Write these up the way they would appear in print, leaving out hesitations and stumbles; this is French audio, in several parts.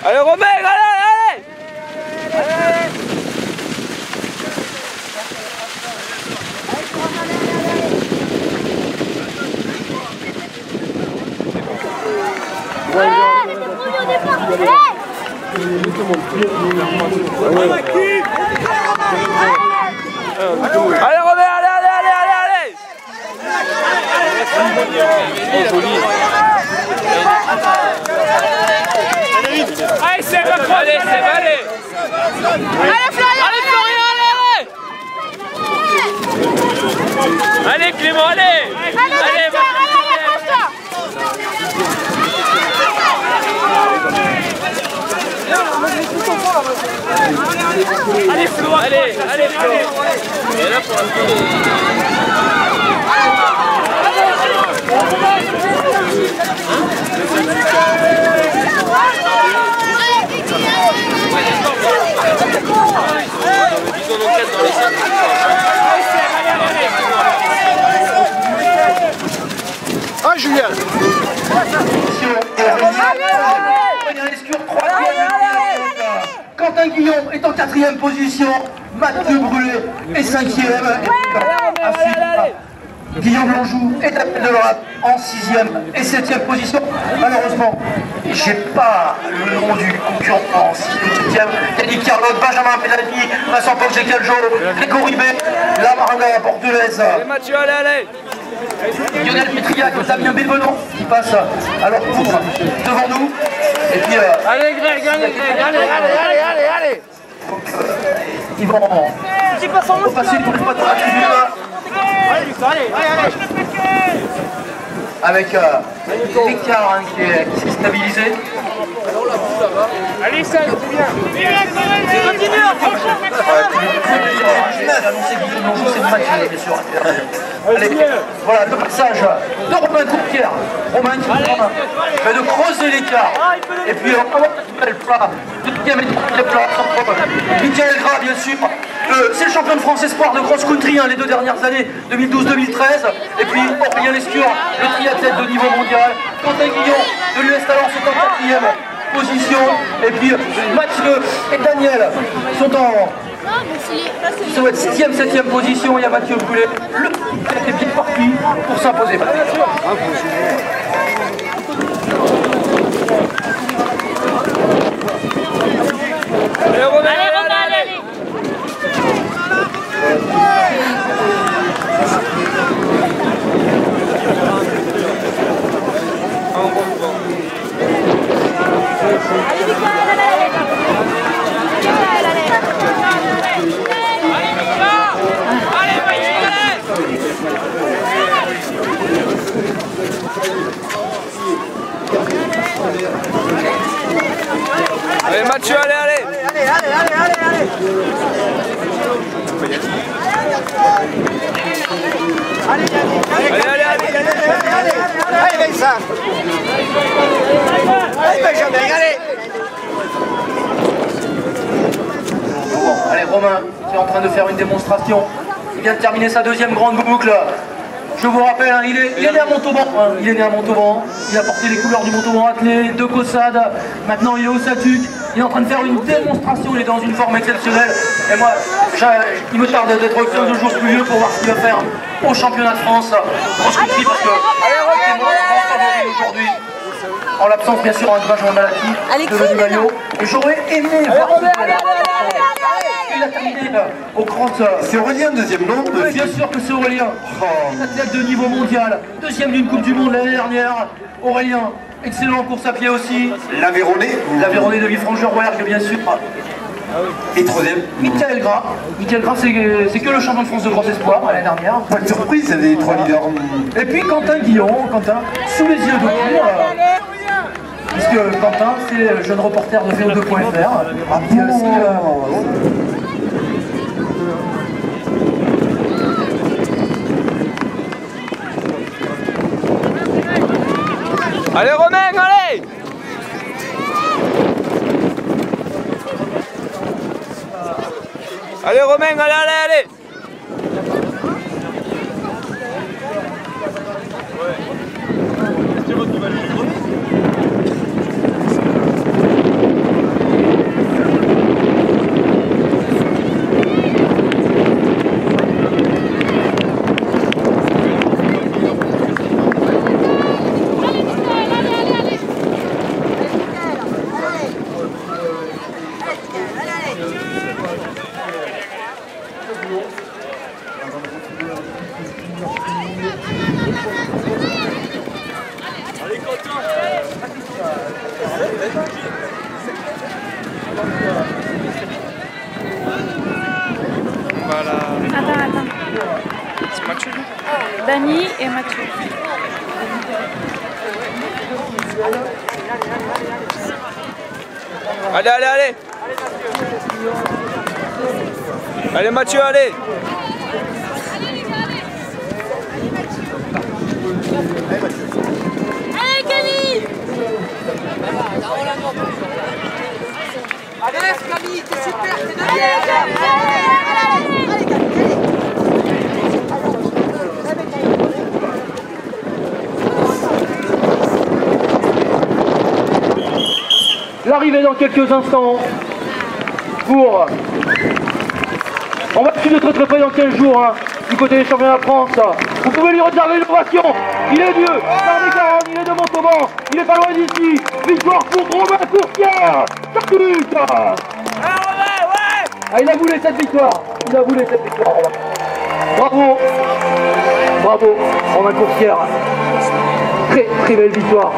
Allez Romain, allez, allez, allez. Allez Romain, allez, allez, allez, allez. Allez, c'est bon, allez, c'est bon, allez. Allez Florian, allez. Allez Clément, allez. Allez, allez Flo, allez, allez Flo. Et là pour Ah Julien. Quentin Guillon est en 4e position, Mathieu Brulé est 5e. Guillaume Lanjou est tapé de l'Europe en 6e et 7e position. Malheureusement, j'ai pas le nom du concurrent en 6e. Yannick Carlotte, Benjamin Pédalpi, Vincent Pogé-Caljo, Grégory B, la Maranga Bordelaise. allez Mathieu, allez, allez. Lionel Pétriac, Damien Bévenon qui passe à leur tour devant nous. Et puis, allez Greg, allez Greg, allez, allez, allez, allez. Ils vont passer pour le spot de la tribune. Allez. Avec l'écart qui s'est stabilisé. Allez, ça, c'est bien. Continue, j'ai annoncé que Guillaume Lanjou, c'est une machine, bien sûr. Allez, voilà, le passage de Romain Courtière. Romain qui fait de creuser l'écart. Et puis, on va voir le plat. Le deuxième et troisième plat. Michael Gras, bien sûr. C'est le champion de France espoir de cross-country les 2 dernières années, 2012-2013. Et puis, Aurélien Lescure, le triathlète de niveau mondial. Quentin Guillon de l'US Talent, c'est en 4e position. Et puis, Mathieu et Daniel sont en 6e, 7e position. Il y a Mathieu Brulé, le qui est bien parti pour s'imposer. Allez Romain, allez. Allez Mathieu, allez, allez. Allez Vincent. Allez Benjamin, allez. Bon, allez Romain qui est en train de faire une démonstration. Il vient de terminer sa 2e grande boucle. Je vous rappelle, il est né à Montauban. Il est né à Montauban. Il a porté les couleurs du Montauban attelé, de Caussade. Maintenant il est au Satuc. Il est en train de faire une démonstration. Il est dans une forme exceptionnelle. Et moi, il me tarde d'être 15 jours plus vieux pour voir ce qu'il va faire au championnat de France. Cross-country parce que c'est moi le grand favori aujourd'hui. En l'absence bien sûr de Benjamin Malaki, de Denis Maillot. Et j'aurais aimé voir ce qu'il il a terminé au grand. C'est Aurélien, 2e nom. Oui, bien sûr que c'est Aurélien. Athlète de niveau mondial, 2e d'une Coupe du Monde l'année dernière. Aurélien, excellent en course à pied aussi. L'Aveyronais de Villefranche-de-Rouergue, bien sûr. Et 3e. Michael Gras. Michael Gras, c'est que le champion de France de grand espoir l'année dernière. Pas de surprise, c'est des 3 leaders. Et puis Quentin Guillon, sous les yeux de cours. Puisque Quentin, c'est le jeune reporter de VO2.fr. Allez Romain, allez. Allez Romain, allez. Voilà. Attends. C'est Mathieu. Dani et Mathieu. Allez. Allez Mathieu, allez. Allez Camille. Allez Camille, t'es super, t'es de L'arrivée dans quelques instants pour... On va suivre de très près dans 15 jours hein, du côté des championnats de France. Vous pouvez lui réserver l'ovation. Il est vieux, par des 40, il est de Montauban, il est pas loin d'ici. Victoire pour Romain Courtière. 4 minutes. Ah, il a voulu cette victoire. Bravo, Romain Courtière. Très belle victoire.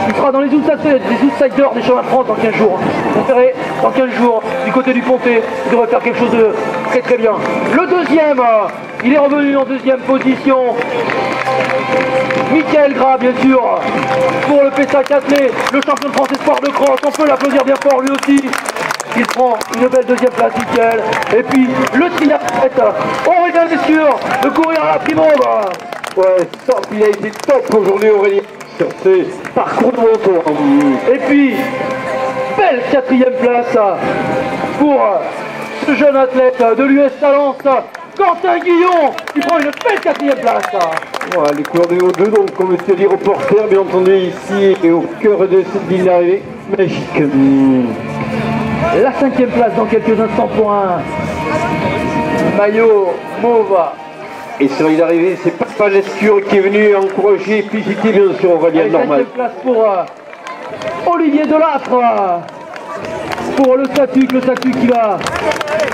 Il sera dans les outsiders des championnats de France dans 15 jours. Vous verrez, dans 15 jours, du côté du Pontet, il devrait faire quelque chose de très bien. Le deuxième, il est revenu en deuxième position. Michael Gras, bien sûr, pour le PSA Catelet, le champion de France espoir de cross. On peut l'applaudir bien fort lui aussi. Il prend une belle deuxième place, Michael. Et puis, le triathlète, Aurélien Lescure, de courir à la Primaude. Ouais, il a été top aujourd'hui Aurélien sur ses parcours de moto. Et puis, belle 4e place pour ce jeune athlète de l'US Talence, Quentin Guillon, qui prend une belle 4e place. Voilà, les coureurs de O2, donc comme monsieur dit, reporter, bien entendu, ici et au cœur de cette ligne d'arrivée. Magique. La 5e place dans quelques instants pour un maillot mauve. Et sur l'île d'arrivée, c'est Papa Lescure qui est venu encourager et féliciter bien sûr Aurélien normal. 5e place pour Olivier Delattre. Pour le statut qui va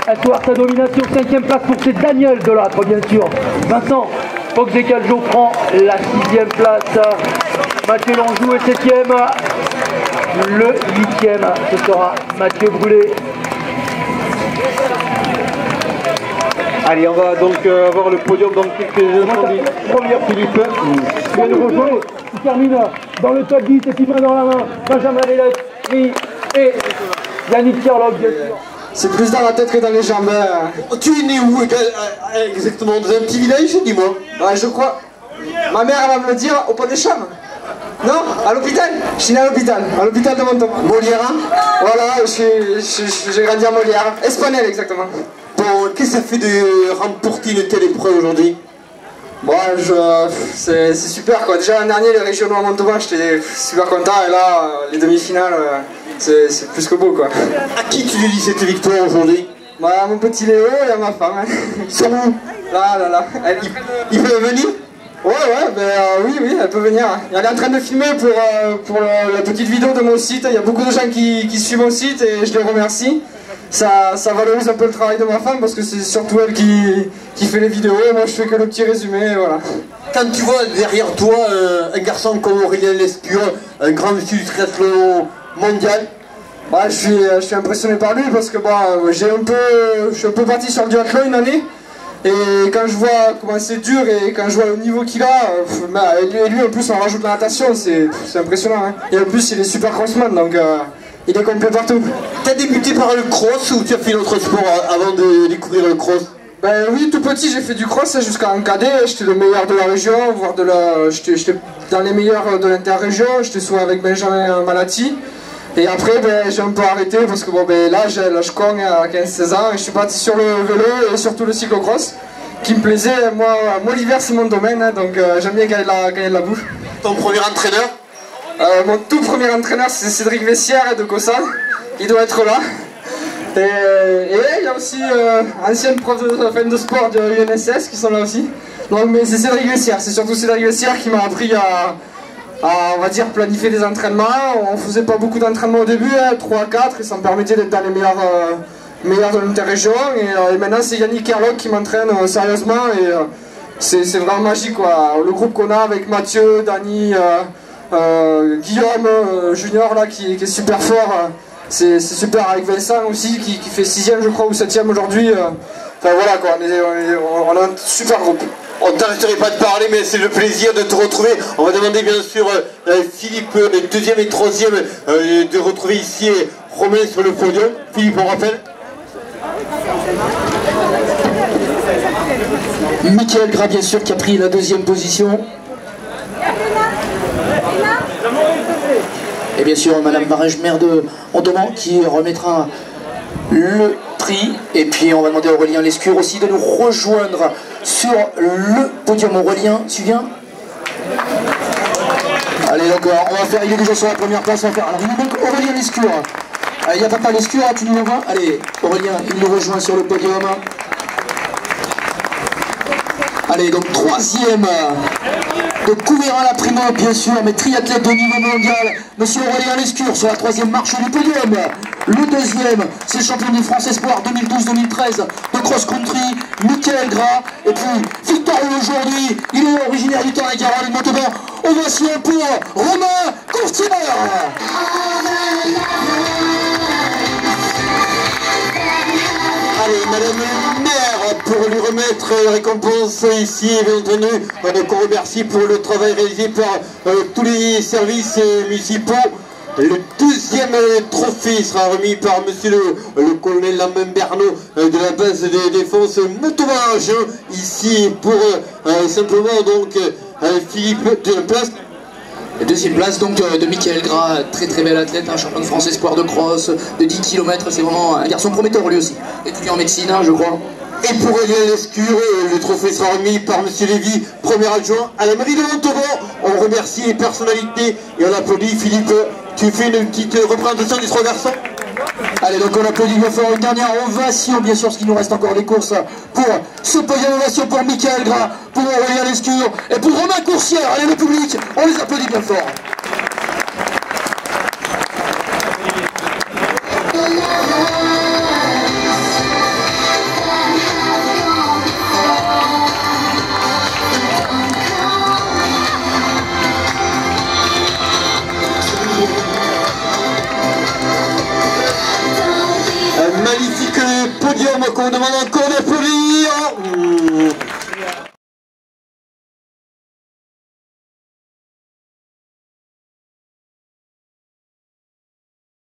asseoir sa domination. 5e place pour c'est Daniel Delattre, bien sûr. Vincent Fox-Caljo prend la 6e place. Mathieu Lanjou est 7e. Le 8e, ce sera Mathieu Brûlé. Allez, on va donc avoir le podium dans quelques instants. Première Philippe. Bien nous rejoindre. Il termine dans le top 10 et puis main dans la main. Benjamin Lelette et Yannick Kerlog, bien sûr. C'est plus dans la tête que dans les jambes. Tu es né où exactement? Dans un petit village, dis-moi. Ouais, je crois. Ma mère elle va me le dire au Pont des Champs. Non, à l'hôpital. Je suis né à l'hôpital de Montauban. Molière. Voilà, j'ai grandi à Molière. Espanol exactement. Bon, qu'est-ce que ça fait de remporter une telle épreuve aujourd'hui? Moi, c'est super quoi. Déjà l'an dernier, les régionaux à Montauban, j'étais super content. Et là, les demi-finales, c'est plus que beau quoi. À qui tu dédies cette victoire aujourd'hui? Bah, à mon petit Léo et à ma femme. Ils sont où? Là. Ils peuvent venir? Ouais, oui, elle peut venir. Elle est en train de filmer pour la petite vidéo de mon site. Il y a beaucoup de gens qui suivent mon site et je les remercie. Ça valorise un peu le travail de ma femme parce que c'est surtout elle qui fait les vidéos. Moi, je fais que le petit résumé, et voilà. Quand tu vois derrière toi un garçon comme Aurélien Lescure, un grand monsieur du triathlon mondial, bah, je suis impressionné par lui parce que je suis un peu parti sur le duathlon une année. Et quand je vois comment c'est dur et quand je vois le niveau qu'il a, et lui en plus on rajoute la natation, c'est impressionnant. Hein. Et en plus il est super crossman, donc il est complet partout. T'as débuté par le cross ou tu as fait d'autres sports avant de découvrir le cross? Ben oui, tout petit j'ai fait du cross jusqu'à un cadet, j'étais le meilleur de la région, voire j'étais dans les meilleurs de l'interrégion, j'étais souvent avec Benjamin Malati. Et après, ben, j'ai un peu arrêté parce que bon, ben, là, je cogne à 15-16 ans et je suis parti sur le vélo et surtout le cyclocross qui me plaisait. Moi l'hiver, c'est mon domaine, hein, donc j'aime bien gagner de la bouffe. Ton premier entraîneur? Mon tout premier entraîneur, c'est Cédric Vessière de Cossade. Il doit être là. Et il y a aussi ancienne prof de sport de l'UNSS qui sont là aussi. Donc, mais c'est Cédric Vessière, c'est surtout Cédric Vessière qui m'a appris à, on va dire, planifier des entraînements. On faisait pas beaucoup d'entraînements au début, hein, 3-4, et ça me permettait d'être dans les meilleurs de l'interrégion. Et maintenant, c'est Yannick Kerlock qui m'entraîne sérieusement, et c'est vraiment magique, quoi. Le groupe qu'on a avec Mathieu, Dany, Guillaume Junior là, qui est super fort. C'est super, avec Vincent aussi qui fait 6e je crois ou 7e aujourd'hui. Enfin voilà quoi, on a un super groupe. On ne t'arrêterait pas de parler, mais c'est le plaisir de te retrouver. On va demander bien sûr Philippe, le 2e et 3e, de retrouver ici Romain sur le podium. Philippe, on rappelle. Michael Gras bien sûr qui a pris la 2e position. Et bien sûr Madame Barège, maire de Ondoman, qui remettra le prix. Et puis on va demander à Aurélien Lescure aussi de nous rejoindre sur le podium. Aurélien, tu viens? Allez, donc on va faire, il est déjà sur la première place, on va faire. Alors il y a donc Aurélien Lescure. Il n'y a Papa Lescure, tu nous l'envoies? Allez, Aurélien, il nous rejoint sur le podium. Allez, donc 3e de Couvérin la Primo, bien sûr, mais triathlète de niveau mondial, monsieur Aurélien Lescure sur la 3e marche du podium. Le 2e, c'est le champion du France Espoir 2012-2013 de cross-country, Michael Gras. Et puis, victorieux aujourd'hui, il est originaire du Tarn-et-Garonne et Montauban. Ovation pour Romain Courtier. Allez, Madame le maire, pour lui remettre la récompense ici, bien entendu, donc on remercie pour le travail réalisé par tous les services municipaux. Le 2e trophée sera remis par monsieur le colonel Lamberno de la base de défense Montauban, ici pour simplement donc Philippe de la place. La 2e place donc de Michael Gras, très bel athlète, un champion de France espoir de cross, de 10 km, c'est vraiment un garçon prometteur lui aussi, étudiant en médecine je crois. Et pour Aurélien Lescure, le trophée sera remis par M. Lévy, premier adjoint à la mairie de Montauban. On remercie les personnalités et on applaudit Philippe. Tu fais une petite représentation des 3 garçons? Allez, donc on applaudit, on va faire une dernière ovation, bien sûr, parce qu'il nous reste encore des courses pour ce podium. Ovation pour Michael Gras, pour Aurélien Lescure et pour Romain Coursière. Allez, le public, on les applaudit bien fort. Un magnifique podium qu'on demande encore d'applaudir.